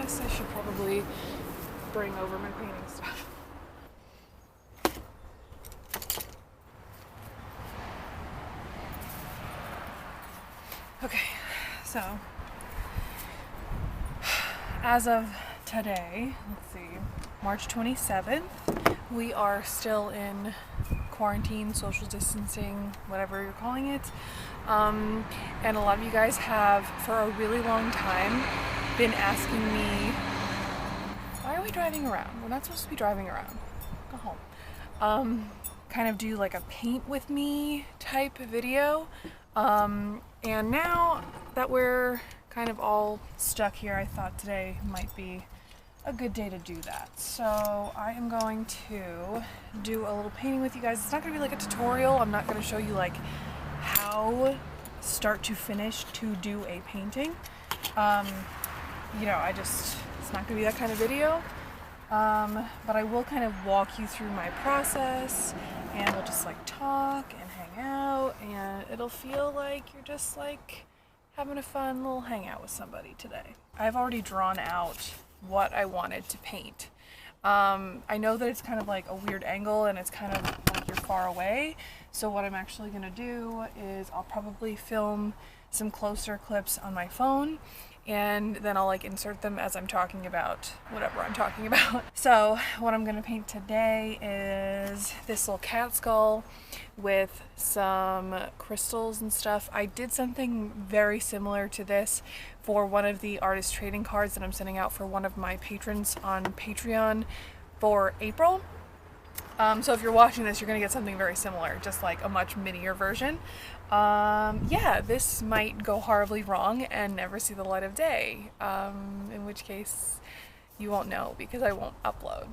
guess I should probably bring over my painting stuff. Okay, so as of today, let's see, March 27th, we are still in quarantine, social distancing, whatever you're calling it. And a lot of you guys have, for a really long time, been asking me, why are we driving around? We're not supposed to be driving around. Go home. Kind of do like a paint with me type video. And now that we're kind of all stuck here, I thought today might be a good day to do that. So I am going to do a little painting with you guys. It's not going to be like a tutorial. I'm not going to show you like how start to finish to do a painting. You know, it's not going to be that kind of video. But I will kind of walk you through my process, and we'll just like talk and hang out, and it'll feel like you're just like having a fun little hangout with somebody today. I've already drawn out what I wanted to paint. I know that it's kind of like a weird angle and it's kind of like you're far away. So what I'm actually gonna do is I'll probably film some closer clips on my phone, and then I'll like insert them as I'm talking about whatever I'm talking about. So what I'm gonna paint today is this little cat skull with some crystals and stuff. I did something very similar to this for one of the artist trading cards that I'm sending out for one of my patrons on Patreon for April. So if you're watching this, you're gonna get something very similar, just like a much minier version. Yeah, this might go horribly wrong and never see the light of day, in which case you won't know because I won't upload.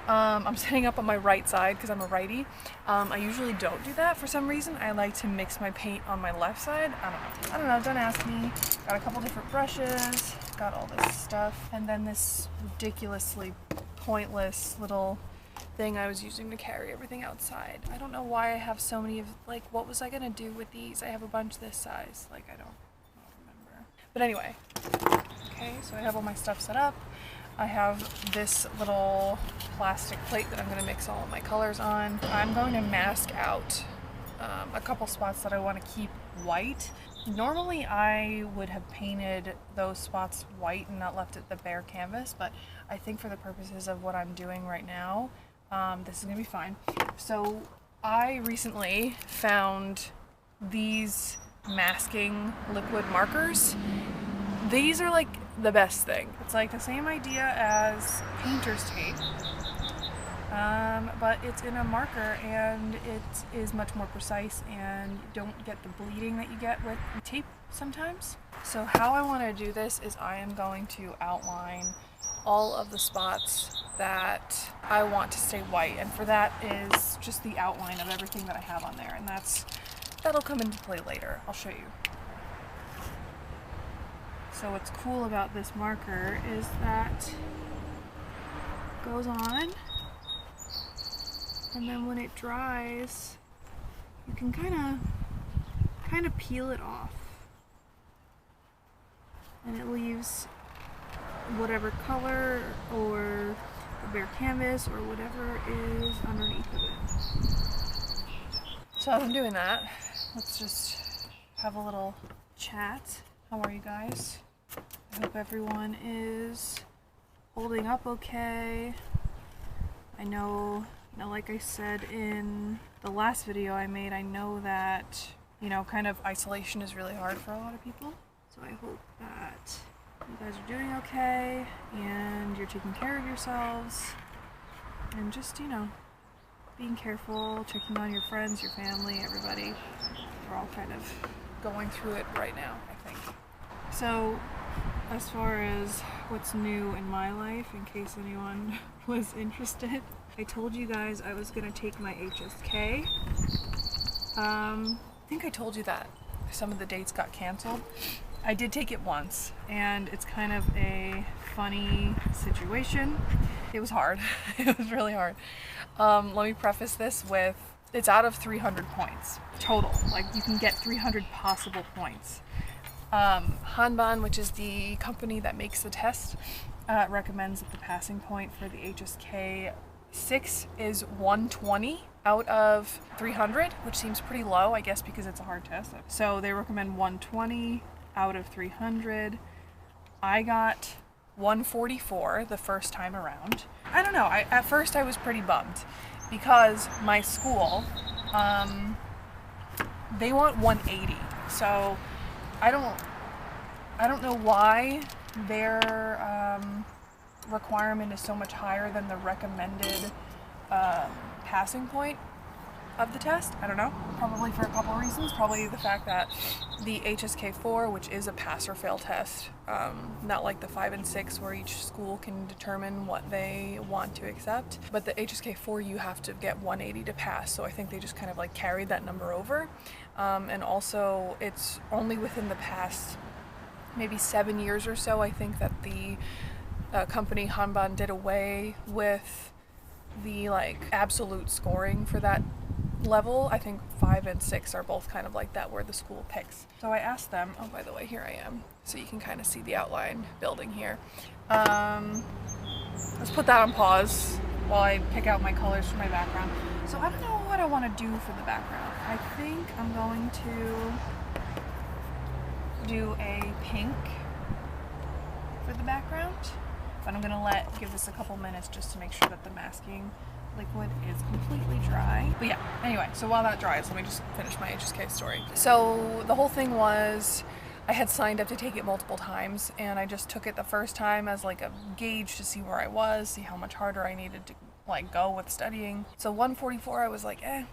I'm setting up on my right side because I'm a righty. I usually don't do that for some reason. I like to mix my paint on my left side. I don't know, don't ask me. Got a couple different brushes, got all this stuff, and then this ridiculously pointless little thing I was using to carry everything outside. I don't know why I have so many of, like, what was I gonna do with these? I have a bunch this size. Like, I don't remember. But anyway, okay, so I have all my stuff set up. I have this little plastic plate that I'm gonna mix all of my colors on. I'm going to mask out a couple spots that I want to keep white. Normally I would have painted those spots white and not left it the bare canvas, but I think for the purposes of what I'm doing right now, this is gonna be fine. So I recently found these masking liquid markers. These are like the best thing. It's like the same idea as painter's tape, but it's in a marker and it is much more precise, and you don't get the bleeding that you get with tape sometimes. So how I want to do this is I am going to outline all of the spots that I want to stay white, and for that is just the outline of everything that I have on there, and that'll come into play later. I'll show you. So what's cool about this marker is that it goes on, and then when it dries, you can kind of peel it off, and it leaves whatever color or the bare canvas or whatever is underneath of it. So as I'm doing that, let's just have a little chat. How are you guys? I hope everyone is holding up okay. I know, like I said in the last video I made, I know that, kind of isolation is really hard for a lot of people. So I hope that you guys are doing okay and you're taking care of yourselves and just, being careful, checking on your friends, your family, everybody. We're all kind of going through it right now, I think. So as far as what's new in my life, in case anyone was interested, I told you guys I was gonna take my HSK. I think I told you that some of the dates got canceled. I did take it once, and it's kind of a funny situation. It was hard. It was really hard. Let me preface this with, it's out of 300 points total. Like, you can get 300 possible points. Hanban, which is the company that makes the test, recommends that the passing point for the HSK 6 is 120 out of 300, which seems pretty low, I guess, because it's a hard test. So they recommend 120 out of 300. I got 144 the first time around. I don't know. At first I was pretty bummed because my school, they want 180. So I don't know why their requirement is so much higher than the recommended passing point of the test. I don't know. Probably for a couple of reasons. Probably the fact that the HSK4, which is a pass or fail test, not like the 5 and 6 where each school can determine what they want to accept, but the HSK4 you have to get 180 to pass, so I think they just kind of like carried that number over. And also it's only within the past maybe 7 years or so, I think, that the company Hanban did away with the like absolute scoring for that level. I think 5 and 6 are both kind of like that, where the school picks. So I asked them, oh, by the way, here I am, so you can kind of see the outline building here. Let's put that on pause while I pick out my colors for my background. So I don't know what I want to do for the background. I think I'm going to do a pink for the background, but I'm gonna give this a couple minutes just to make sure that the masking liquid is completely dry. But yeah, anyway, so while that dries, let me just finish my HSK story. So the whole thing was, I had signed up to take it multiple times, and I just took it the first time as like a gauge to see where I was, see how much harder I needed to like go with studying. So 144, I was like, I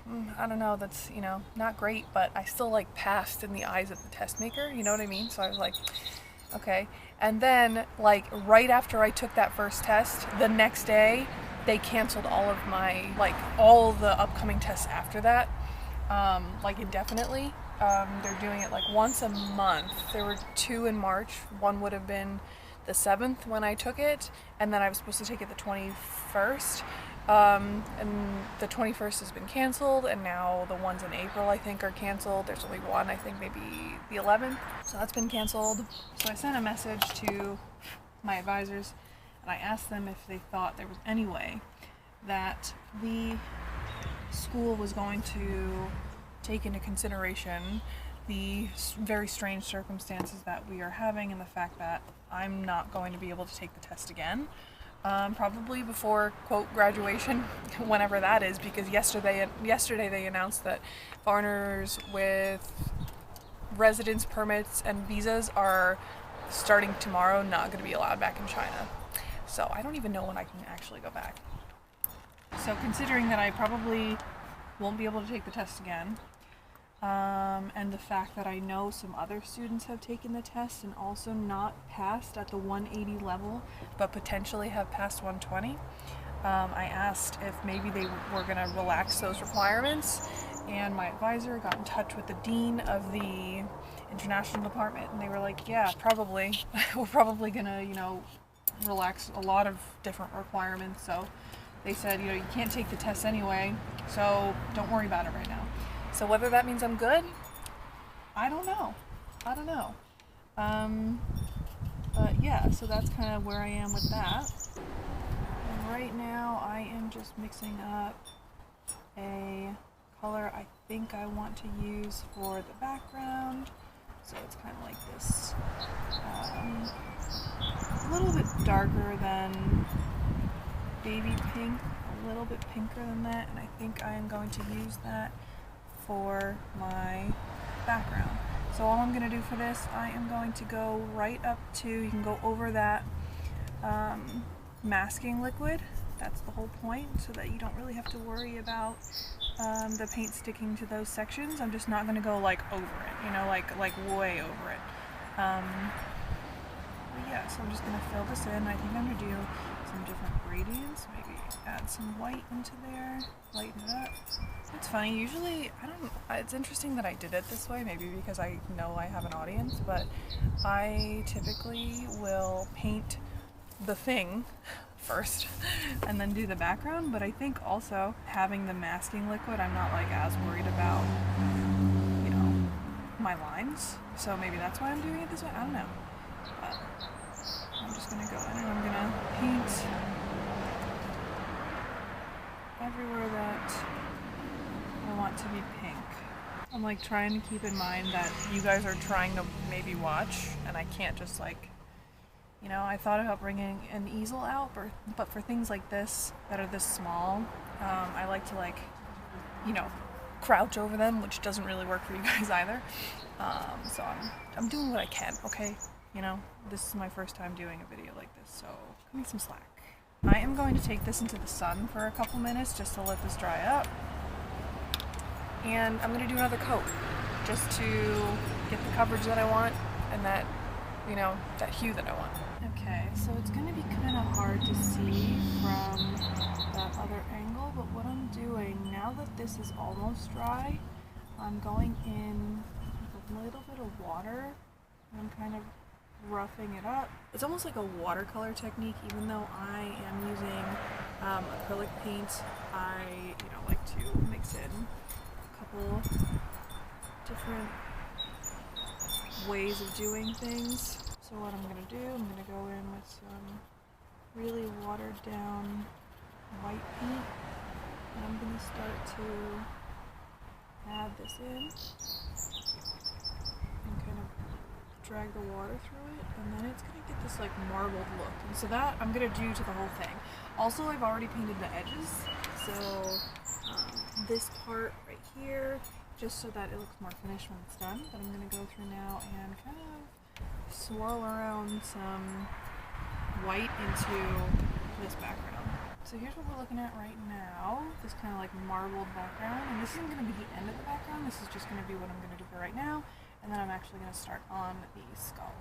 don't know, that's, you know, not great, but I still like passed in the eyes of the test maker, you know what I mean? So I was like, okay. And then like right after I took that first test, the next day, they canceled all of my, like all the upcoming tests after that, like indefinitely. They're doing it like once a month. There were 2 in March. One would have been the 7th when I took it, and then I was supposed to take it the 21st. And the 21st has been canceled, and now the ones in April I think are canceled. There's only one, I think maybe the 11th. So that's been canceled. So I sent a message to my advisors, and I asked them if they thought there was any way that the school was going to take into consideration the very strange circumstances that we are having, and the fact that I'm not going to be able to take the test again. Probably before, quote, graduation, whenever that is, because yesterday they announced that foreigners with residence permits and visas are starting tomorrow not going to be allowed back in China. So I don't even know when I can actually go back. So considering that I probably won't be able to take the test again, and the fact that I know some other students have taken the test and also not passed at the 180 level, but potentially have passed 120, I asked if maybe they were going to relax those requirements, and my advisor got in touch with the dean of the international department, and they were like, yeah, probably. We're probably going to, you know, relax a lot of different requirements. So they said, you know, you can't take the test anyway, so don't worry about it right now. So whether that means I'm good, I don't know. But yeah, so that's kind of where I am with that. And right now I am just mixing up a color I think I want to use for the background. So it's kind of like this, a little bit darker than baby pink, a little bit pinker than that, and I think I am going to use that for my background. So all I'm going to do for this, I am going to go right up to, you can go over that masking liquid. That's the whole point, so that you don't really have to worry about the paint sticking to those sections. I'm just not going to go like over it, you know, like way over it. But yeah, so I'm just going to fill this in. I think I'm going to do some different gradients, maybe add some white into there, lighten it up. It's funny, usually, it's interesting that I did it this way, maybe because I know I have an audience, but I typically will paint the thing first and then do the background, but I think also having the masking liquid, I'm not like as worried about, you know, my lines, so maybe that's why I'm doing it this way. I don't know. But I'm just gonna go in and I'm gonna paint everywhere that I want to be pink. I'm like trying to keep in mind that you guys are trying to maybe watch, and I can't just like, you know, I thought about bringing an easel out, but for things like this that are this small, I like to like, you know, crouch over them, which doesn't really work for you guys either. So I'm doing what I can, okay? You know, this is my first time doing a video like this, so give me some slack. I am going to take this into the sun for a couple minutes just to let this dry up. And I'm going to do another coat just to get the coverage that I want and that, you know, that hue that I want. Okay, so it's going to be kind of hard to see from that other angle, but what I'm doing, now that this is almost dry, I'm going in with a little bit of water, and I'm kind of roughing it up. It's almost like a watercolor technique, even though I am using acrylic paint. I, you know, like to mix in a couple different ways of doing things. So what I'm going to do, I'm going to go in with some really watered down white paint, and I'm going to start to add this in and kind of drag the water through it, and then it's going to get this like marbled look. And so that I'm going to do to the whole thing. Also, I've already painted the edges, so this part right here, just so that it looks more finished when it's done. But I'm going to go through now and kind of swirl around some white into this background. So here's what we're looking at right now, this kind of like marbled background, and this isn't going to be the end of the background, this is just going to be what I'm going to do for right now, and then I'm actually going to start on the skull.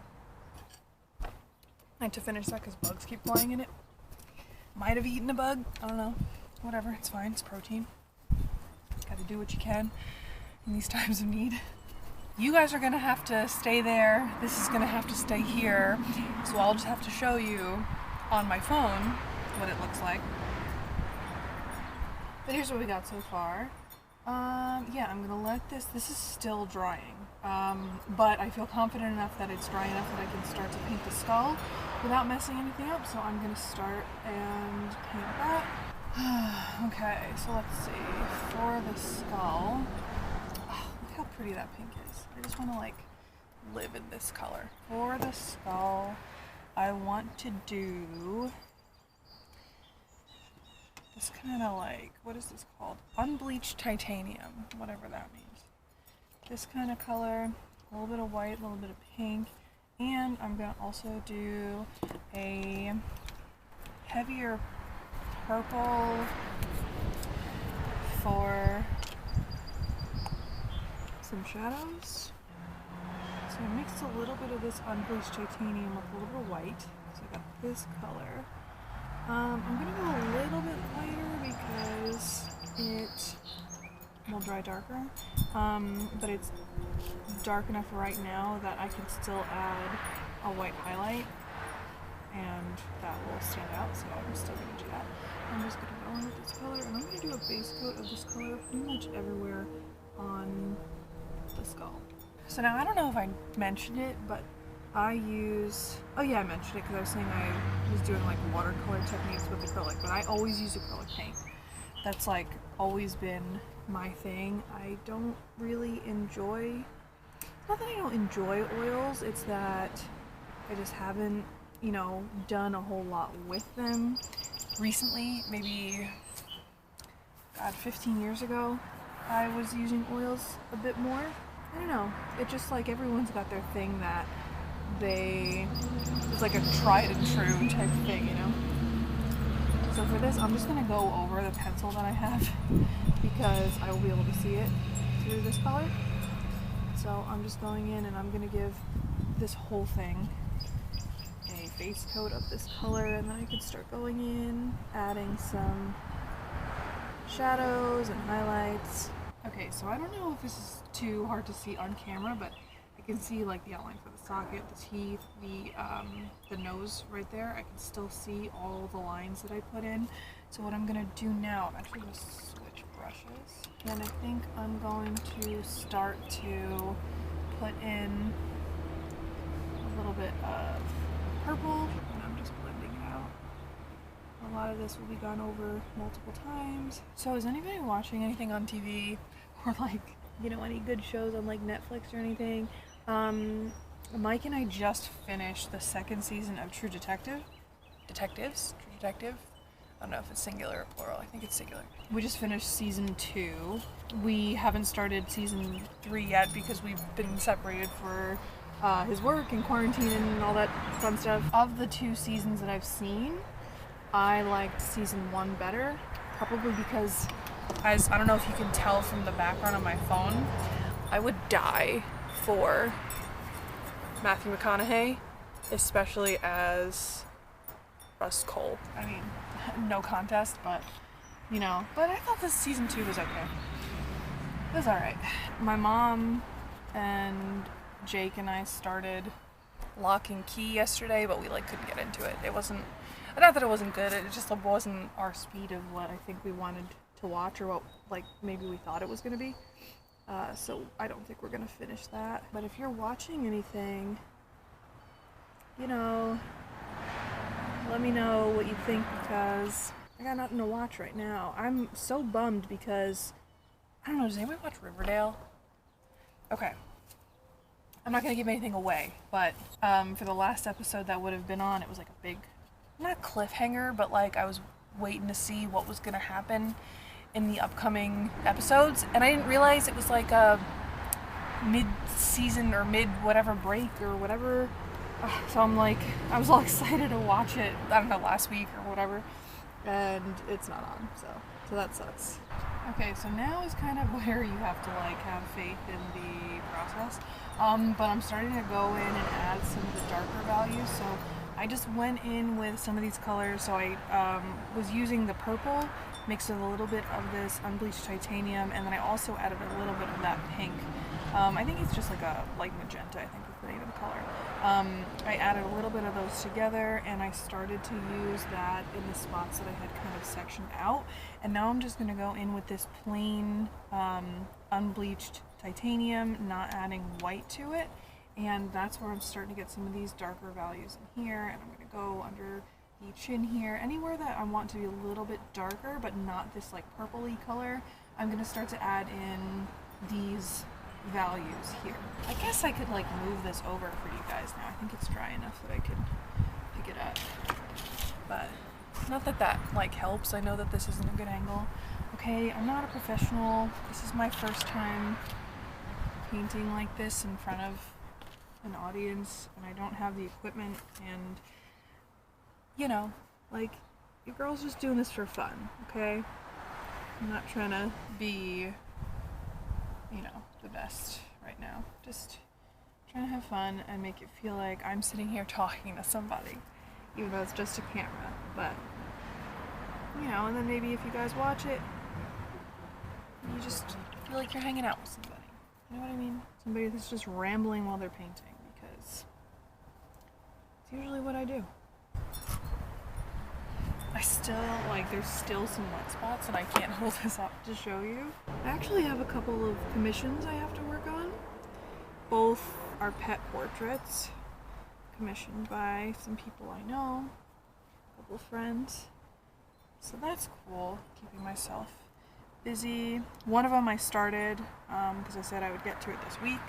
And to finish that, because bugs keep flying in it. Might have eaten a bug, I don't know, whatever, it's fine, it's protein. Gotta do what you can in these times of need. You guys are gonna have to stay there. This is gonna have to stay here. So I'll just have to show you on my phone what it looks like. But here's what we got so far. Yeah, I'm gonna let this is still drying. But I feel confident enough that it's dry enough that I can start to paint the skull without messing anything up. So I'm gonna start and paint that. Okay, so let's see. For the skull, how pretty that pink is. I just want to like live in this color. For the skull, I want to do this kind of like, what is this called? Unbleached titanium, whatever that means. This kind of color, a little bit of white, a little bit of pink, and I'm going to also do a heavier purple for some shadows. So I mixed a little bit of this unbleached titanium with a little bit of white. So I got this color. I'm going to go a little bit lighter because it will dry darker. But it's dark enough right now that I can still add a white highlight and that will stand out, so I'm still going to do that. I'm just going to go in with this color, and I'm going to do a base coat of this color pretty much everywhere on the skull. So now I don't know if I mentioned it, but I use, oh yeah, I mentioned it because I was saying I was doing like watercolor techniques with acrylic, but I always use acrylic paint. That's like always been my thing. I don't really enjoy, not that I don't enjoy oils, it's that I just haven't, you know, done a whole lot with them. Recently, maybe, God, 15 years ago, I was using oils a bit more. I don't know, it just like everyone's got their thing that it's like a tried and true type of thing, you know? So for this, I'm just going to go over the pencil that I have because I will be able to see it through this color. So I'm just going in and I'm going to give this whole thing a base coat of this color, and then I can start going in, adding some shadows and highlights. Okay, so I don't know if this is too hard to see on camera, but I can see like the outline for the socket, the teeth, the nose right there. I can still see all the lines that I put in. So what I'm gonna do now, I'm actually gonna switch brushes. And I think I'm going to start to put in a little bit of purple, and I'm just blending it out. A lot of this will be gone over multiple times. So is anybody watching anything on TV, or like, you know, any good shows on like Netflix or anything? Mike and I just finished the 2nd season of True Detective. True Detective. I don't know if it's singular or plural. I think it's singular. We just finished season 2. We haven't started season 3 yet because we've been separated for his work and quarantine and all that fun stuff. Of the 2 seasons that I've seen, I liked season 1 better, probably because, as I don't know if you can tell from the background on my phone, I would die for Matthew McConaughey, especially as Russ Cole. I mean, no contest, but you know. But I thought this season 2 was okay. It was alright. My mom and Jake and I started Lock and Key yesterday, but we like couldn't get into it. It wasn't, not that it wasn't good, it just wasn't our speed of what I think we wanted to watch, or what like maybe we thought it was going to be. So I don't think we're going to finish that. But if you're watching anything, you know, let me know what you think, because I got nothing to watch right now. I'm so bummed because, I don't know, does anybody watch Riverdale? Okay. I'm not going to give anything away, but for the last episode that would have been on, it was like a big, not cliffhanger, but like I was waiting to see what was going to happen in the upcoming episodes, and I didn't realize it was like a mid-season or mid-whatever break or whatever. So I'm like, I was all excited to watch it, I don't know, last week or whatever, and it's not on, so that sucks. Okay, so now is kind of where you have to like have faith in the process, but I'm starting to go in and add some of the darker values. So I just went in with some of these colors. So I was using the purple mixed with a little bit of this unbleached titanium, and then I also added a little bit of that pink. I think it's just like a light magenta, I think is the name of the color. I added a little bit of those together, and I started to use that in the spots that I had kind of sectioned out. And now I'm just going to go in with this plain unbleached titanium, not adding white to it. And that's where I'm starting to get some of these darker values in here. And I'm going to go under the chin here, anywhere that I want to be a little bit darker, but not this like purpley color. I'm going to start to add in these values here. I guess I could like move this over for you guys now. I think it's dry enough that I could pick it up, but not that that like helps. I know that this isn't a good angle. Okay, I'm not a professional. This is my first time painting like this in front of an audience, and I don't have the equipment, and you know, like, your girl's just doing this for fun, okay? I'm not trying to be, you know, the best right now. Just trying to have fun and make it feel like I'm sitting here talking to somebody, even though it's just a camera. But, you know, and then maybe if you guys watch it, you just feel like you're hanging out with somebody. You know what I mean? Somebody that's just rambling while they're painting, because it's usually what I do. I still, like, there's still some wet spots and I can't hold this up to show you. I actually have a couple of commissions I have to work on. Both are pet portraits, commissioned by some people I know, a couple friends. So that's cool, keeping myself busy. One of them I started, because I said I would get to it this week.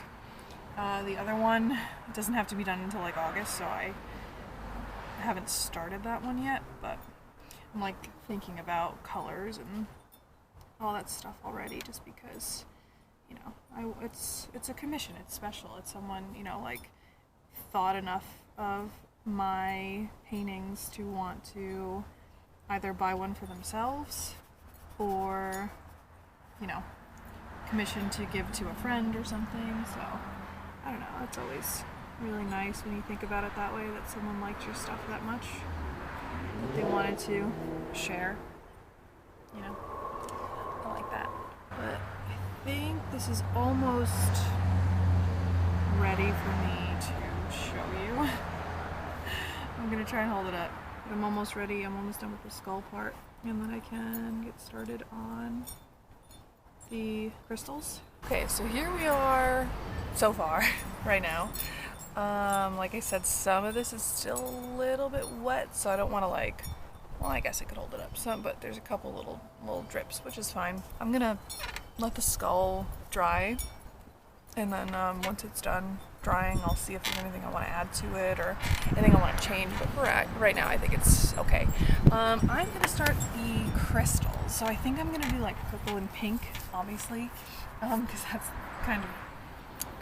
The other one doesn't have to be done until like August, so I haven't started that one yet, but I'm like thinking about colors and all that stuff already, just because, you know, it's a commission, it's special, it's someone, you know, like thought enough of my paintings to want to either buy one for themselves or, you know, commission to give to a friend or something. So I don't know, it's always really nice when you think about it that way, that someone liked your stuff that much, that they wanted to share, you know. I like that. But I think this is almost ready for me to show you. I'm gonna try and hold it up, but I'm almost ready. I'm almost done with the skull part, and then I can get started on the crystals. Okay, so here we are so far right now. Like I said, some of this is still a little bit wet, so I don't want to like, well, I guess I could hold it up some, but there's a couple little drips, which is fine. I'm gonna let the skull dry, and then once it's done drying, I'll see if there's anything I want to add to it or anything I want to change, but for right now I think it's okay. I'm gonna start the crystals, so I think I'm gonna do like purple and pink, obviously, because that's kind of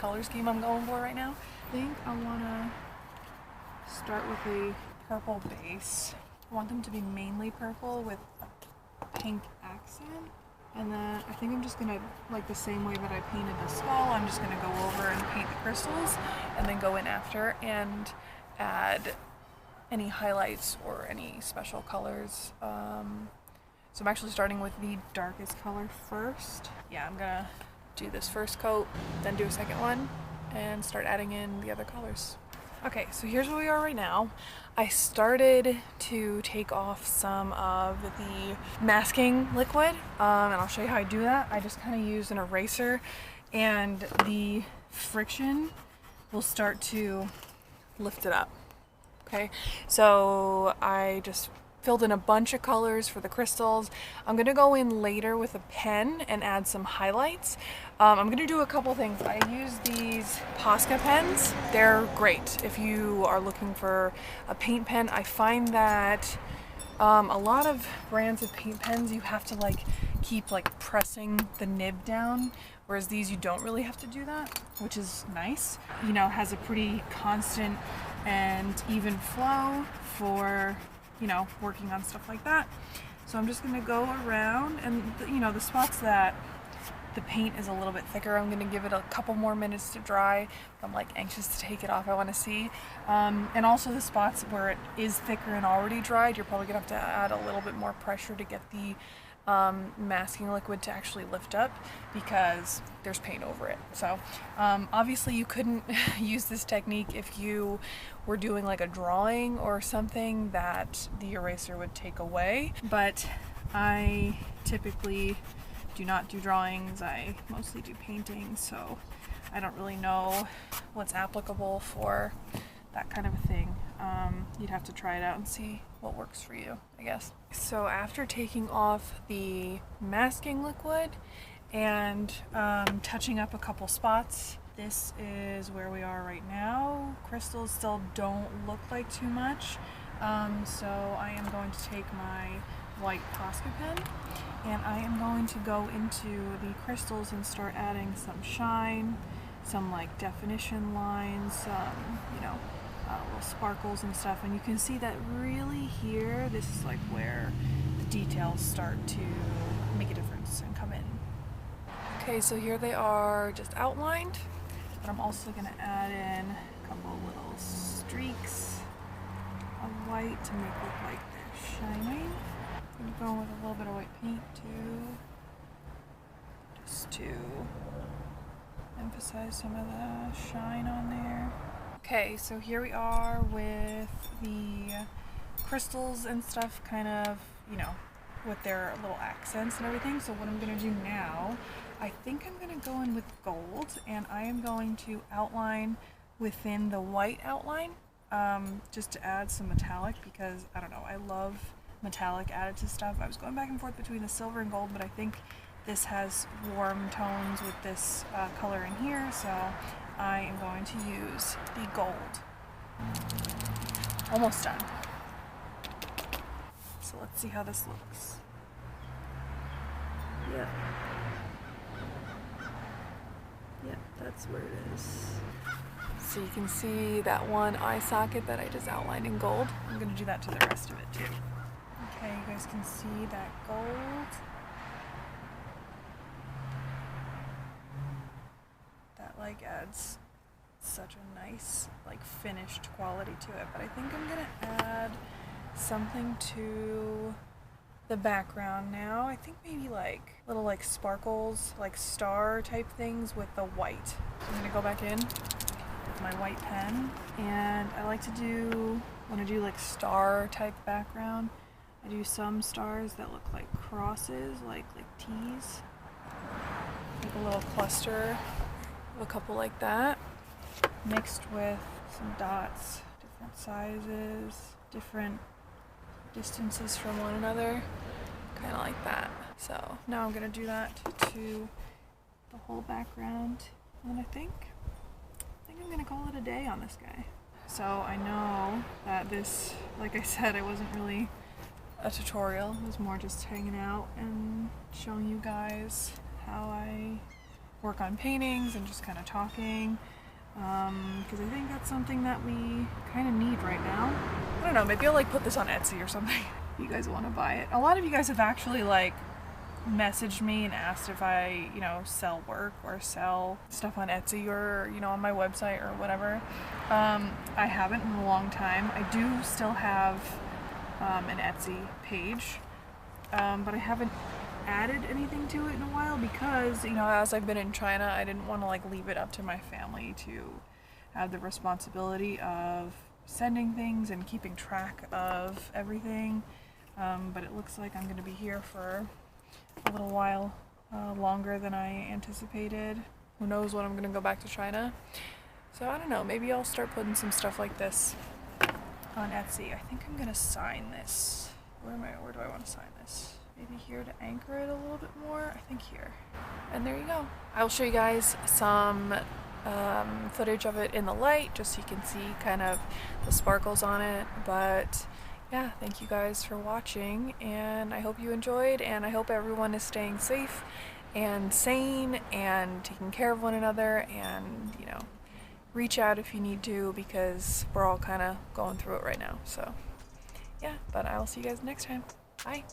color scheme I'm going for right now. I think I want to start with a purple base. I want them to be mainly purple with a pink accent. And then I think I'm just going to, like the same way that I painted the skull, I'm just going to go over and paint the crystals and then go in after and add any highlights or any special colors. So I'm actually starting with the darkest color first. Yeah, I'm going to do this first coat, then do a second one, and start adding in the other colors. Okay, so here's where we are right now. I started to take off some of the masking liquid, and I'll show you how I do that. I just kind of use an eraser, and the friction will start to lift it up. Okay, so I just filled in a bunch of colors for the crystals. I'm gonna go in later with a pen and add some highlights. I'm gonna do a couple things. I use these Posca pens. They're great if you are looking for a paint pen. I find that a lot of brands of paint pens, you have to like keep like pressing the nib down, whereas these you don't really have to do that, which is nice. You know, has a pretty constant and even flow for, you know, working on stuff like that. So I'm just gonna go around, and you know, the spots that the paint is a little bit thicker, I'm gonna give it a couple more minutes to dry. I'm like anxious to take it off, I wanna see. And also the spots where it is thicker and already dried, you're probably gonna have to add a little bit more pressure to get the masking liquid to actually lift up because there's paint over it. So obviously you couldn't use this technique if you were doing like a drawing or something that the eraser would take away, but I typically do not do drawings. I mostly do painting, so I don't really know what's applicable for that kind of a thing. You'd have to try it out and see what works for you, I guess. So after taking off the masking liquid and touching up a couple spots, this is where we are right now. Crystals still don't look like too much, so I am going to take my white Posca pen and I am going to go into the crystals and start adding some shine, some like definition lines, some, you know, little sparkles and stuff. And you can see that really here, this is like where the details start to make a difference and come in. Okay, so here they are just outlined, but I'm also going to add in a couple little streaks of white to make it look like they're shining. I'm going with a little bit of white paint too, just to emphasize some of the shine on there. Okay, so here we are with the crystals and stuff kind of, you know, with their little accents and everything. So what I'm going to do now, I think I'm going to go in with gold, and I am going to outline within the white outline, just to add some metallic, because I don't know, I love metallic added to stuff. I was going back and forth between the silver and gold, but I think this has warm tones with this color in here, so I am going to use the gold. Almost done. So let's see how this looks. Yep. Yep, that's where it is. So you can see that one eye socket that I just outlined in gold. I'm going to do that to the rest of it too. Okay, you guys can see that gold. That like adds such a nice like finished quality to it, but I think I'm gonna add something to the background now. I think maybe like little like sparkles, like star type things with the white. So I'm gonna go back in with my white pen, and I like to do, when I do like star type background, I do some stars that look like crosses, like T's. like a little cluster of a couple like that, mixed with some dots, different sizes, different distances from one another, kind of like that. So now I'm gonna do that to the whole background, and I think I'm gonna call it a day on this guy. So I know that this, like I said, it wasn't really a tutorial. It was more just hanging out and showing you guys how I work on paintings and just kind of talking, because I think that's something that we kind of need right now. I don't know, maybe I'll like put this on Etsy or something if you guys want to buy it. A lot of you guys have actually like messaged me and asked if I, sell work or sell stuff on Etsy or, on my website or whatever. I haven't in a long time. I do still have an Etsy page, but I haven't added anything to it in a while because, as I've been in China, I didn't want to like leave it up to my family to have the responsibility of sending things and keeping track of everything. But it looks like I'm going to be here for a little while longer than I anticipated. Who knows when I'm going to go back to China. So I don't know, maybe I'll start putting some stuff like this on Etsy. I think I'm going to sign this. Where do I want to sign this? Maybe here to anchor it a little bit more. I think here. And there you go. I will show you guys some footage of it in the light just so you can see kind of the sparkles on it. But yeah, thank you guys for watching, and I hope you enjoyed, and I hope everyone is staying safe and sane and taking care of one another, and reach out if you need to, because we're all kind of going through it right now. So yeah, but I will see you guys next time. Bye.